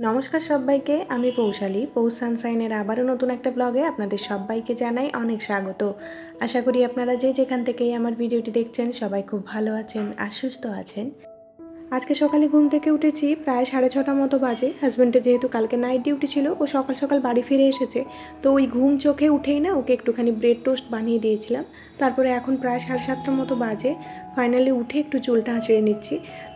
নমস্কার সবাইকে, আমি পৌশালী। পৌষ সানশাইনের আবারও নতুন একটা ব্লগে আপনাদের সবাইকে জানাই অনেক স্বাগত। আশা করি আপনারা যে যেখান থেকেই আমার ভিডিওটি দেখছেন সবাই খুব ভালো আছেন আর সুস্থ আছেন। আজকে সকালে ঘুম থেকে উঠেছি প্রায় 6:30 মতো বাজে। হাজব্যান্ডের যেহেতু কালকে নাইট ডিউটি ছিল, ও সকাল সকাল বাড়ি ফিরে এসেছে, তো ওই ঘুম চোখে উঠেই না ওকে একটুখানি ব্রেড টোস্ট বানিয়ে দিয়েছিলাম। তারপরে এখন প্রায় 7:30 মতো বাজে। ফাইনালি উঠে একটু চুলটা আঁচড়ে নিচ্ছি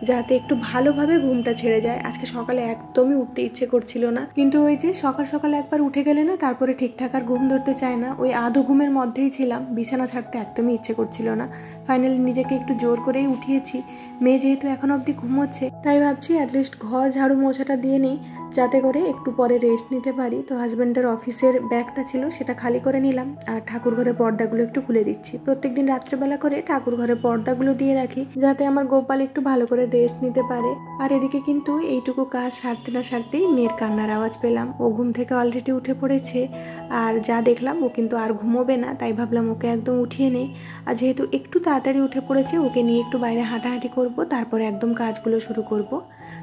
যাতে একটু ভালোভাবে ঘুমটা ছেড়ে যায়। আজকে সকালে একদমই উঠতে ইচ্ছে করছিল না, কিন্তু ওই যে সকাল সকাল একবার উঠে গেলে না তারপরে ঠিকঠাক আর ঘুম ধরতে চায় না। ওই আধো ঘুমের মধ্যেই ছিলাম, বিছানা ছাড়তে একদমই ইচ্ছে করছিল না। ফাইনালি নিজেকে একটু জোর করেই উঠিয়েছি। মেয়ে যেহেতু এখন অবধি ঘুমোচ্ছে, তাই ভাবছি অ্যাটলিস্ট ঘর ঝাড়ু মোছাটা দিয়ে নিই যাতে করে একটু পরে রেস্ট নিতে পারি। তো হাজব্যান্ডের অফিসের ব্যাগটা ছিল সেটা খালি করে নিলাম, আর ঠাকুর ঘরের পর্দাগুলো একটু খুলে দিচ্ছি। প্রত্যেকদিন রাত্রেবেলা করে ঠাকুর ঘরের পর্দাগুলো দিয়ে রাখি যাতে আমার গোপাল একটু ভালো করে রেস্ট নিতে পারে। আর এদিকে কিন্তু এইটুকু কাজ সারতে না সারতেই মেয়ের কান্নার আওয়াজ পেলাম। ও ঘুম থেকে অলরেডি উঠে পড়েছে, আর যা দেখলাম ও কিন্তু আর ঘুমোবে না, তাই ভাবলাম ওকে একদম উঠিয়ে নেই। আর যেহেতু একটু তাড়াতাড়ি উঠে পড়েছে, ওকে নিয়ে একটু বাইরে হাঁটাহাঁটি করব, তারপরে একদম কাজগুলো শুরু করব।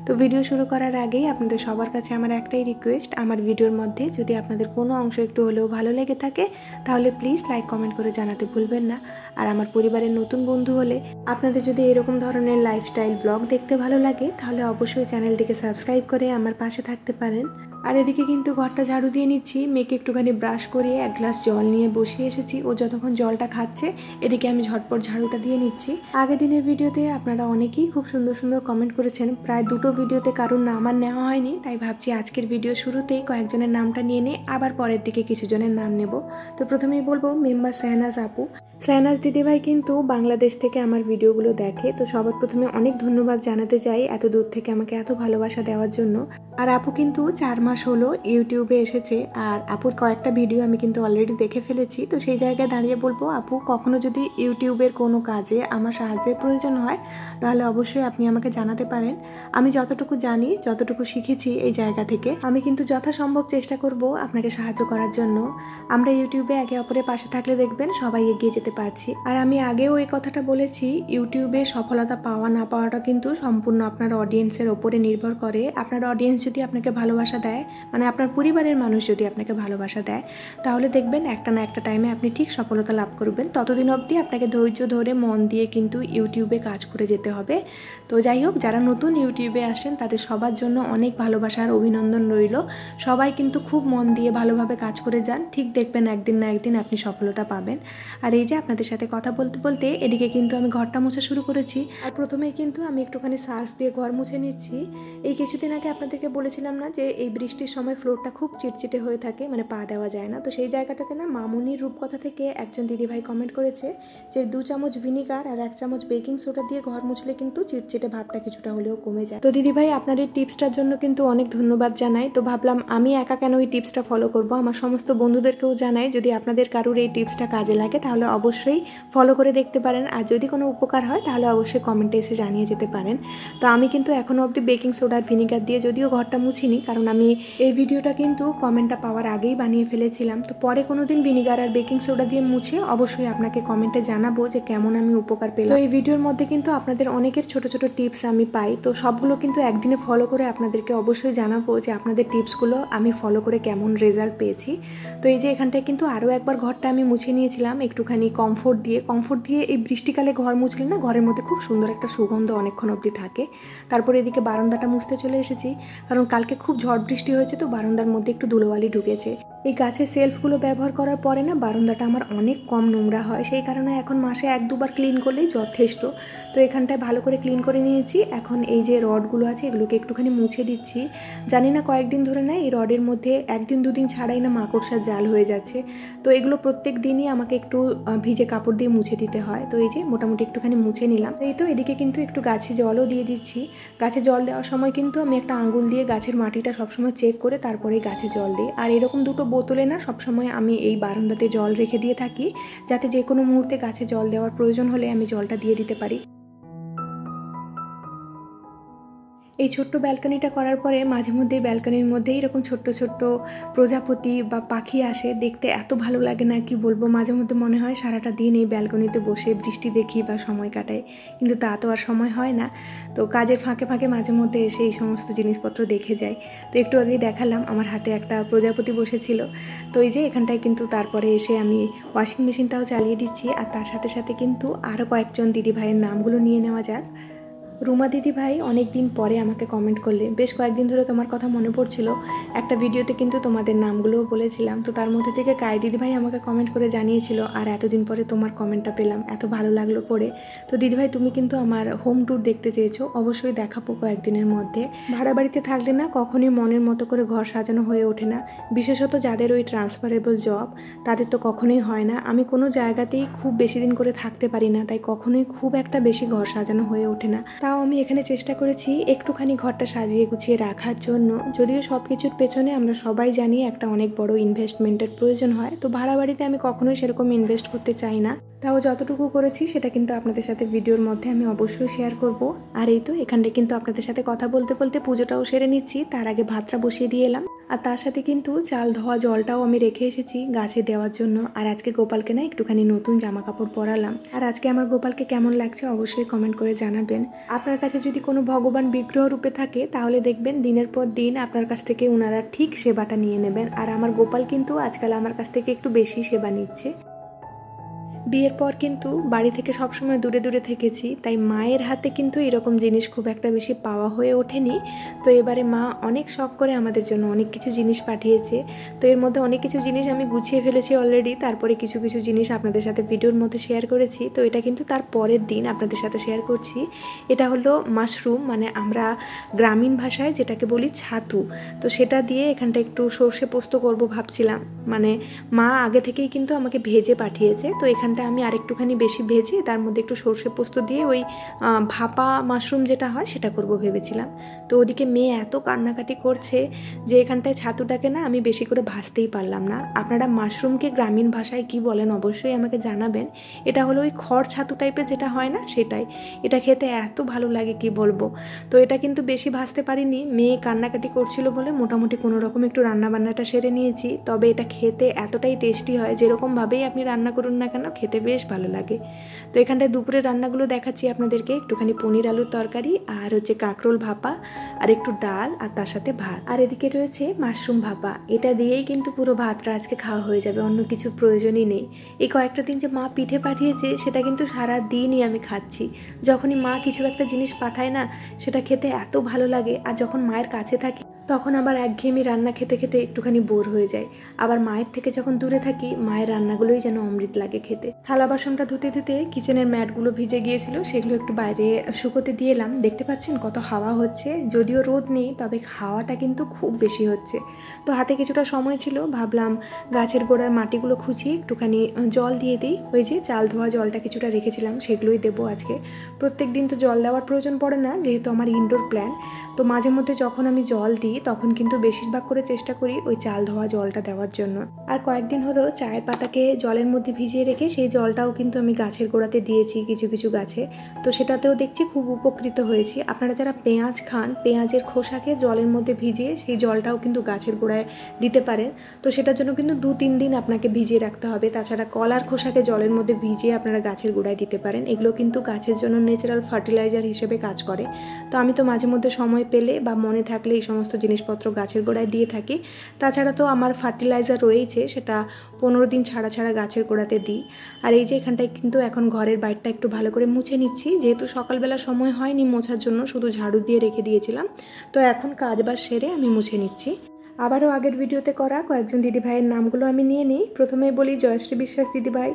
তো ভিডিও শুরু করার আগেই আপনাদের সবার কাছে আমার একটাই রিকোয়েস্ট, আমার ভিডিওর মধ্যে যদি আপনাদের কোনো অংশ একটু হলেও ভালো লেগে থাকে তাহলে প্লিজ লাইক কমেন্ট করে জানাতে ভুলবেন না। আর আমার পরিবারের নতুন বন্ধু হলে আপনাদের যদি এরকম ধরনের লাইফস্টাইল ব্লগ দেখতে ভালো লাগে তাহলে অবশ্যই চ্যানেলটিকে সাবস্ক্রাইব করে আমার পাশে থাকতে পারেন। আর এদিকে কিন্তু ঘরটা ঝাড়ু দিয়ে নিচ্ছি, মেয়েকে একটুখানি ব্রাশ করিয়ে এক গ্লাস জল নিয়ে বসিয়ে এসেছি। ও যতক্ষণ জলটা খাচ্ছে এদিকে আমি ঝটপট ঝাড়ুটা দিয়ে নিচ্ছি। আগের দিনের ভিডিওতে আপনারা অনেকেই খুব সুন্দর সুন্দর কমেন্ট করেছেন, প্রায় দুটো ভিডিওতে কারোর নাম আর নেওয়া হয়নি, তাই ভাবছি আজকের ভিডিও শুরুতেই কয়েকজনের নামটা নিয়ে নিই, আবার পরের দিকে কিছু জনের নাম নেব। তো প্রথমেই বলবো মেম্বার শাহনাজ আপু। শাহনাজ দিদিভাই কিন্তু বাংলাদেশ থেকে আমার ভিডিওগুলো দেখে, তো সবার প্রথমে অনেক ধন্যবাদ জানাতে চাই এত দূর থেকে আমাকে এত ভালোবাসা দেওয়ার জন্য। আর আপু কিন্তু 4 মাস হলো ইউটিউবে এসেছে, আর আপুর কয়েকটা ভিডিও আমি কিন্তু অলরেডি দেখে ফেলেছি। তো সেই জায়গায় দাঁড়িয়ে বলবো, আপু কখনো যদি ইউটিউবের কোনো কাজে আমার সাহায্যের প্রয়োজন হয় তাহলে অবশ্যই আপনি আমাকে জানাতে পারেন। আমি যতটুকু জানি, যতটুকু শিখেছি এই জায়গা থেকে আমি কিন্তু যথাসম্ভব চেষ্টা করব আপনাকে সাহায্য করার জন্য। আমরা ইউটিউবে একে অপরের পাশে থাকলে দেখবেন সবাই এগিয়ে যেতে পারছি। আর আমি আগেও এই কথাটা বলেছি, ইউটিউবে সফলতা পাওয়া না পাওয়াটা কিন্তু সম্পূর্ণ আপনার অডিয়েন্সের ওপরে নির্ভর করে। আপনার অডিয়েন্স যদি আপনাকে ভালোবাসা দেয়, মানে আপনার পরিবারের মানুষ যদি আপনাকে ভালোবাসা দেয়, তাহলে দেখবেন একটা না একটা টাইমে আপনি ঠিক সফলতা লাভ করবেন। ততদিন অবধি আপনাকে ধৈর্য ধরে মন দিয়ে কিন্তু ইউটিউবে কাজ করে যেতে হবে। তো যাই হোক, যারা নতুন ইউটিউবে আসেন তাদের সবার জন্য অনেক ভালোবাসার অভিনন্দন রইল। সবাই কিন্তু খুব মন দিয়ে ভালোভাবে কাজ করে যান, ঠিক দেখবেন একদিন না একদিন আপনি সফলতা পাবেন। আর এই যে আপনাদের সাথে কথা বলতে বলতে এদিকে কিন্তু আমি ঘরটা মোছা শুরু করেছি। আর প্রথমেই কিন্তু আমি একটুখানি সার্ফ দিয়ে ঘর মুছে নিচ্ছি। এই কিছুদিন আগে আপনাদেরকে বলেছিলাম না যে এই বৃষ্টির সময় ফ্লোরটা খুব চিটচিটে হয়ে থাকে, মানে পা দেওয়া যায় না। তো সেই জায়গাটাতে না মামুনির রূপকথা থেকে একজন দিদিভাই কমেন্ট করেছে যে 2 চামচ ভিনিগার আর 1 চামচ বেকিং সোডা দিয়ে ঘর মুছলে কিন্তু চিটচিটে ভাবটা কিছুটা হলেও কমে যায়। তো দিদিভাই আপনার এই টিপসটার জন্য কিন্তু অনেক ধন্যবাদ জানাই। তো ভাবলাম আমি একা কেন এই টিপসটা ফলো করব, আমার সমস্ত বন্ধুদেরকেও জানাই যদি আপনাদের কারোর এই টিপসটা কাজে লাগে তাহলে অবশ্যই ফলো করে দেখতে পারেন। আর যদি কোনো উপকার হয় তাহলে অবশ্যই কমেন্টে এসে জানিয়ে যেতে পারেন। তো আমি কিন্তু এখনও অবধি বেকিং সোডা আর ভিনিগার দিয়ে যদিও ঘরটা মুছিনি, কারণ আমি এই ভিডিওটা কিন্তু কমেন্টটা পাওয়ার আগেই বানিয়ে ফেলেছিলাম। তো পরে কোনো দিন ভিনিগার আর বেকিং সোডা দিয়ে মুছে অবশ্যই আপনাকে কমেন্টে জানাবো যে কেমন আমি উপকার পেলাম। তো এই ভিডিওর মধ্যে কিন্তু আপনাদের অনেকের ছোট ছোট টিপস আমি পাই, তো সবগুলো কিন্তু একদিনে ফলো করে আপনাদেরকে অবশ্যই জানাবো যে আপনাদের টিপসগুলো আমি ফলো করে কেমন রেজাল্ট পেয়েছি। তো এই যে এখানটায় কিন্তু আরও একবার ঘরটা আমি মুছে নিয়েছিলাম একটুখানি কমফোর্ট দিয়ে। এই বৃষ্টিকালে ঘর মুছলে না ঘরের মধ্যে খুব সুন্দর একটা সুগন্ধ অনেকক্ষণ অবধি থাকে। তারপরে এদিকে বারান্দাটা মুছতে চলে এসেছি, কারণ কালকে খুব ঝড় বৃষ্টি হয়েছে, তো বারান্দার মধ্যে একটু ধুলোবালি ঢুকেছে। এই গাছের সেলফগুলো ব্যবহার করার পরে না বারান্দাটা আমার অনেক কম নোংরা হয়, সেই কারণে এখন মাসে 1-2 বার ক্লিন করলেই যথেষ্ট। তো এখানটায় ভালো করে ক্লিন করে নিয়েছি। এখন এই যে রডগুলো আছে এগুলোকে একটুখানি মুছে দিচ্ছি। জানি না কয়েকদিন ধরে না এই রডের মধ্যে 1-2 দিন ছাড়াই না মাকড়সার জাল হয়ে যাচ্ছে। তো এগুলো প্রত্যেক দিনই আমাকে একটু ভিজে কাপড় দিয়ে মুছে দিতে হয়। তো এই যে মোটামুটি একটুখানি মুছে নিলাম। এই তো এদিকে কিন্তু একটু গাছে জলও দিয়ে দিচ্ছি। গাছে জল দেওয়ার সময় কিন্তু আমি একটা আঙ্গুল দিয়ে গাছের মাটিটা সবসময় চেক করে তারপরেই গাছে জল দিই। আর এরকম 2টো বোতলে না সবসময় আমি এই বারান্দাতে জল রেখে দিয়ে থাকি, যাতে যে কোনো মুহূর্তে গাছে জল দেওয়ার প্রয়োজন হলে আমি জলটা দিয়ে দিতে পারি। এই ছোট্ট ব্যালকনিটা করার পরে মাঝে মধ্যেই ব্যালকনির মধ্যে এরকম ছোট্ট ছোট্ট প্রজাপতি বা পাখি আসে, দেখতে এত ভালো লাগে না কি বলবো। মাঝে মধ্যে মনে হয় সারাটা দিন এই ব্যালকনিতে বসে বৃষ্টি দেখি বা সময় কাটাই, কিন্তু তা তো আর সময় হয় না। তো কাজের ফাঁকে ফাঁকে মাঝে মধ্যে এসে এই সমস্ত জিনিসপত্র দেখে যাই। তো একটু আগেই দেখালাম আমার হাতে একটা প্রজাপতি বসেছিল। তো এই যে এখানটায় কিন্তু তারপরে এসে আমি ওয়াশিং মেশিনটাও চালিয়ে দিচ্ছি, আর তার সাথে সাথে কিন্তু আরও কয়েকজন দিদিভাইয়ের নামগুলো নিয়ে নেওয়া যাক। রুমা দিদিভাই অনেক দিন পরে আমাকে কমেন্ট করলে, বেশ কয়েকদিন ধরে তোমার কথা মনে পড়ছিল, একটা ভিডিওতে কিন্তু তোমাদের নামগুলোও বলেছিলাম। তো তার মধ্যে থেকে কায় দিদিভাই আমাকে কমেন্ট করে জানিয়েছিল, আর এতদিন পরে তোমার কমেন্টটা পেলাম, এত ভালো লাগলো পড়ে। তো দিদিভাই তুমি কিন্তু আমার হোম ট্যুর দেখতে চেয়েছো, অবশ্যই দেখাবো কয়েকদিনের মধ্যে। ভাড়া বাড়িতে থাকলে না কখনোই মনের মতো করে ঘর সাজানো হয়ে ওঠে না, বিশেষত যাদের ওই ট্রান্সফারেবল জব তাদের তো কখনোই হয় না। আমি কোনো জায়গাতেই খুব বেশি দিন করে থাকতে পারি না, তাই কখনোই খুব একটা বেশি ঘর সাজানো হয়ে ওঠে না। তাও আমি এখানে চেষ্টা করেছি একটুখানি ঘরটা সাজিয়ে গুছিয়ে রাখার জন্য, যদিও সব কিছুর পেছনে আমরা সবাই জানি একটা অনেক বড় ইনভেস্টমেন্টের প্রয়োজন হয়। তো ভাড়া বাড়িতে আমি কখনোই সেরকম ইনভেস্ট করতে চাই না, তাও যতটুকু করেছি সেটা কিন্তু আপনাদের সাথে ভিডিওর মধ্যে আমি অবশ্যই শেয়ার করব। আর এই তো এখানটা কিন্তু আপনাদের সাথে কথা বলতে বলতে পুজোটাও সেরে নিচ্ছি, তার আগে ভাতটা বসিয়ে দিয়ে এলাম। আর তার সাথে কিন্তু চাল ধোয়া জলটাও আমি রেখে এসেছি গাছে দেওয়ার জন্য। আর আজকে গোপালকে না একটুখানি নতুন জামা কাপড় পরালাম। আর আজকে আমার গোপালকে কেমন লাগছে অবশ্যই কমেন্ট করে জানাবেন। আপনার কাছে যদি কোনো ভগবান বিগ্রহ রূপে থাকে তাহলে দেখবেন দিনের পর দিন আপনার কাছ থেকে ওনারা ঠিক সেবাটা নিয়ে নেবেন। আর আমার গোপাল কিন্তু আজকাল আমার কাছ থেকে একটু বেশি সেবা নিচ্ছে। বিয়ের পর কিন্তু বাড়ি থেকে সবসময় দূরে দূরে থেকেছি, তাই মায়ের হাতে কিন্তু এরকম জিনিস খুব একটা বেশি পাওয়া হয়ে ওঠেনি। তো এবারে মা অনেক শখ করে আমাদের জন্য অনেক কিছু জিনিস পাঠিয়েছে। তো এর মধ্যে অনেক কিছু জিনিস আমি গুছিয়ে ফেলেছি অলরেডি, তারপরে কিছু কিছু জিনিস আপনাদের সাথে ভিডিওর মধ্যে শেয়ার করেছি। তো এটা কিন্তু তার পরের দিন আপনাদের সাথে শেয়ার করছি। এটা হলো মাশরুম, মানে আমরা গ্রামীণ ভাষায় যেটাকে বলি ছাতু। তো সেটা দিয়ে এখানটা একটু সর্ষে পোস্ত করব ভাবছিলাম। মানে মা আগে থেকেই কিন্তু আমাকে ভেজে পাঠিয়েছে, তো এখানটা আমি আরেকটুখানি বেশি ভেজে তার মধ্যে একটু সর্ষে পোস্ত দিয়ে ওই ভাপা মাশরুম যেটা হয় সেটা করব ভেবেছিলাম। তো ওদিকে মেয়ে এত কান্নাকাটি করছে যে এখানটায় ছাতুটাকে না আমি বেশি করে ভাজতেই পারলাম না। আপনারা মাশরুমকে গ্রামীণ ভাষায় কি বলেন অবশ্যই আমাকে জানাবেন। এটা হলো ওই খড় ছাতু টাইপের যেটা হয় না সেটাই। এটা খেতে এত ভালো লাগে কি বলবো। তো এটা কিন্তু বেশি ভাজতে পারিনি, মেয়ে কান্নাকাটি করছিল বলে মোটামুটি কোনো রকম একটু রান্নাবান্নাটা সেরে নিয়েছি। তবে এটা খেতে এতটাই টেস্টি হয়, যেরকমভাবেই আপনি রান্না করুন না কেন খেতে বেশ ভালো লাগে। তো এখানটায় দুপুরের রান্নাগুলো দেখাচ্ছি আপনাদেরকে, একটুখানি পনির আলুর তরকারি, আর হচ্ছে কাঁকরোল ভাপা, আর একটু ডাল, আর তার সাথে ভাত। আর এদিকে রয়েছে মাশরুম ভাপা, এটা দিয়েই কিন্তু পুরো ভাতটা আজকে খাওয়া হয়ে যাবে, অন্য কিছু প্রয়োজনই নেই। এই কয়েকটা দিন যে মা পিঠে পাঠিয়েছে সেটা কিন্তু সারা দিনই আমি খাচ্ছি। যখনই মা কিছু একটা জিনিস পাঠায় না সেটা খেতে এত ভালো লাগে। আর যখন মায়ের কাছে থাকি তখন আবার একঘেয়েমি রান্না খেতে খেতে একটুখানি বোর হয়ে যায়। আবার মায়ের থেকে যখন দূরে থাকি মায়ের রান্নাগুলোই যেন অমৃত লাগে খেতে। থালা বাসনটা ধুতে ধুতে কিচেনের ম্যাটগুলো ভিজে গিয়েছিল, সেগুলো একটু বাইরে শুকোতে দিয়ে এলাম। দেখতে পাচ্ছেন কত হাওয়া হচ্ছে, যদিও রোদ নেই তবে হাওয়াটা কিন্তু খুব বেশি হচ্ছে। তো হাতে কিছুটা সময় ছিল, ভাবলাম গাছের গোড়ার মাটিগুলো খুঁচিয়ে একটুখানি জল দিয়ে দিই। ওই যে চাল ধোয়া জলটা কিছুটা রেখেছিলাম সেগুলোই দেবো আজকে। প্রত্যেক দিন তো জল দেওয়ার প্রয়োজন পড়ে না, যেহেতু আমার ইনডোর প্ল্যান্ট। তো মাঝে মধ্যে যখন আমি জল দিই তখন কিন্তু বেশিরভাগ করে চেষ্টা করি ওই চাল ধোয়া জলটা দেওয়ার জন্য। আর কয়েকদিন হলো চায়ের পাতাকে জলের মধ্যে ভিজিয়ে রেখে সেই জলটাও কিন্তু আমি গাছের গোড়াতে দিয়েছি কিছু কিছু গাছে। তো সেটাতেও দেখছি খুব উপকৃত হয়েছি। আপনারা যারা পেঁয়াজ খান, পেঁয়াজের খোসাকে জলের মধ্যে ভিজিয়ে সেই জলটাও কিন্তু গাছের গোড়ায় দিতে পারেন। তো সেটার জন্য কিন্তু 2-3 দিন আপনাকে ভিজিয়ে রাখতে হবে। তাছাড়া কলার খোসাকে জলের মধ্যে ভিজিয়ে আপনারা গাছের গোড়ায় দিতে পারেন, এগুলো কিন্তু গাছের জন্য ন্যাচারাল ফার্টিলাইজার হিসেবে কাজ করে। তো আমি তো মাঝে মধ্যে সময় পেলে বা মনে থাকলে এই সমস্ত জিনিসপত্র গাছের গোড়ায় দিয়ে থাকি। তাছাড়া তো আমার ফার্টিলাইজার রয়েছে, সেটা 15 দিন ছাড়া ছাড়া গাছের গোড়াতে দিই। আর এই যে এখানটায় কিন্তু এখন ঘরের বাইরটা একটু ভালো করে মুছে নিচ্ছি, যেহেতু সকালবেলা সময় হয়নি মোছার জন্য, শুধু ঝাড়ু দিয়ে রেখে দিয়েছিলাম। তো এখন কাজ বাজ সেরে আমি মুছে নিচ্ছি। আবারও আগের ভিডিওতে করা কয়েকজন দিদিভাইয়ের নামগুলো আমি নিয়ে নিই। প্রথমেই বলি জয়শ্রী বিশ্বাস দিদিভাই,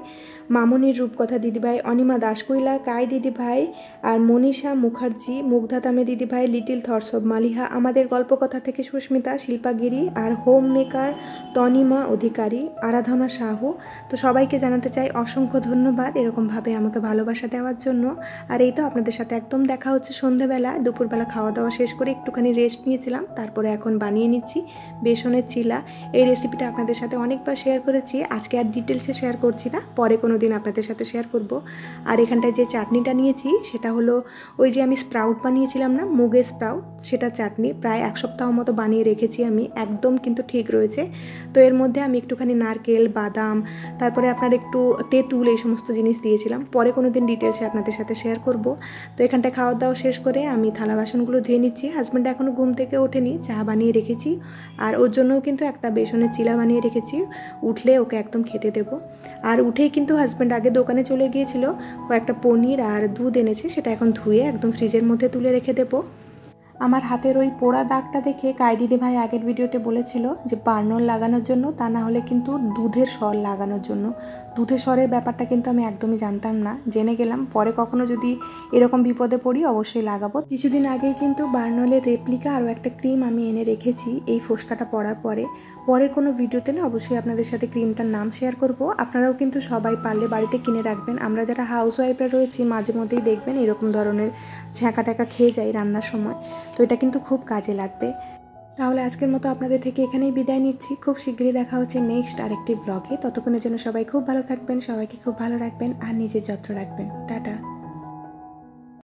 মামনির রূপকথা দিদিভাই, অনিমা দাসকইলা, কাই দিদিভাই, আর মনীষা মুখার্জি, মুগ্ধা তামে দিদিভাই, লিটিল থটস অব মালিহা, আমাদের গল্পকথা থেকে সুস্মিতা, শিল্পাগিরি, আর হোম মেকার তনিমা অধিকারী, আরাধনা সাহু। তো সবাইকে জানাতে চাই অসংখ্য ধন্যবাদ এরকমভাবে আমাকে ভালোবাসা দেওয়ার জন্য। আর এই তো আপনাদের সাথে একদম দেখা হচ্ছে সন্ধ্যেবেলা। দুপুরবেলা খাওয়া দাওয়া শেষ করে একটুখানি রেস্ট নিয়েছিলাম, তারপরে এখন বানিয়ে নিচ্ছি বেসনের চিলা। এই রেসিপিটা আপনাদের সাথে অনেকবার শেয়ার করেছি, আজকে আর ডিটেলসে শেয়ার করছি না, পরে কোনো দিন আপনাদের সাথে শেয়ার করব। আর এখানটায় যে চাটনিটা নিয়েছি সেটা হলো ওই যে আমি স্প্রাউট বানিয়েছিলাম না, মুগের স্প্রাউট, সেটা চাটনি। প্রায় 1 সপ্তাহ মতো বানিয়ে রেখেছি আমি, একদম কিন্তু ঠিক রয়েছে। তো এর মধ্যে আমি একটুখানি নারকেল, বাদাম, তারপরে আপনার একটু তেঁতুল, এই সমস্ত জিনিস দিয়েছিলাম। পরে কোনো দিন ডিটেলসে আপনাদের সাথে শেয়ার করব। তো এখানটায় খাওয়া দাওয়া শেষ করে আমি থালা বাসনগুলো ধুয়ে নিচ্ছি। হাজব্যান্ড এখনও ঘুম থেকে ওঠেনি, চা বানিয়ে রেখেছি। আর ওর জন্যও কিন্তু একটা বেসনের চিলা বানিয়ে রেখেছি, উঠলে ওকে একদম খেতে দেবো। আর উঠেই কিন্তু হাজব্যান্ড আগে দোকানে চলে গিয়েছিল, কয়েকটা পনির আর দুধ এনেছে, সেটা এখন ধুয়ে একদম ফ্রিজের মধ্যে তুলে রেখে দেবো। আমার হাতের ওই পোড়া দাগটা দেখে কায়দিদি ভাই আগের ভিডিওতে বলেছিল যে বার্নল লাগানোর জন্য, তা না হলে কিন্তু দুধের সর লাগানোর জন্য। দুধের সরের ব্যাপারটা কিন্তু আমি একদমই জানতাম না, জেনে গেলাম। পরে কখনো যদি এরকম বিপদে পড়ি অবশ্যই লাগাবো। কিছুদিন আগেই কিন্তু বার্নলের রেপ্লিকা আরও একটা ক্রিম আমি এনে রেখেছি এই ফোসকাটা পড়ার পরে। পরের কোনো ভিডিওতে না অবশ্যই আপনাদের সাথে ক্রিমটার নাম শেয়ার করব। আপনারাও কিন্তু সবাই পারলে বাড়িতে কিনে রাখবেন। আমরা যারা হাউস ওয়াইফরা রয়েছি মাঝে মধ্যেই দেখবেন এরকম ধরনের ঝাঁকা টাকা খেয়ে যাই রান্নার সময়, তো এটা কিন্তু খুব কাজে লাগবে। তাহলে আজকের মতো আপনাদের থেকে এখানেই বিদায় নিচ্ছি। খুব শীঘ্রই দেখা হচ্ছে নেক্সট আরেকটি ব্লগে। ততক্ষণের জন্য সবাই খুব ভালো থাকবেন, সবাইকে খুব ভালো রাখবেন আর নিজের যত্ন রাখবেন। টাটা।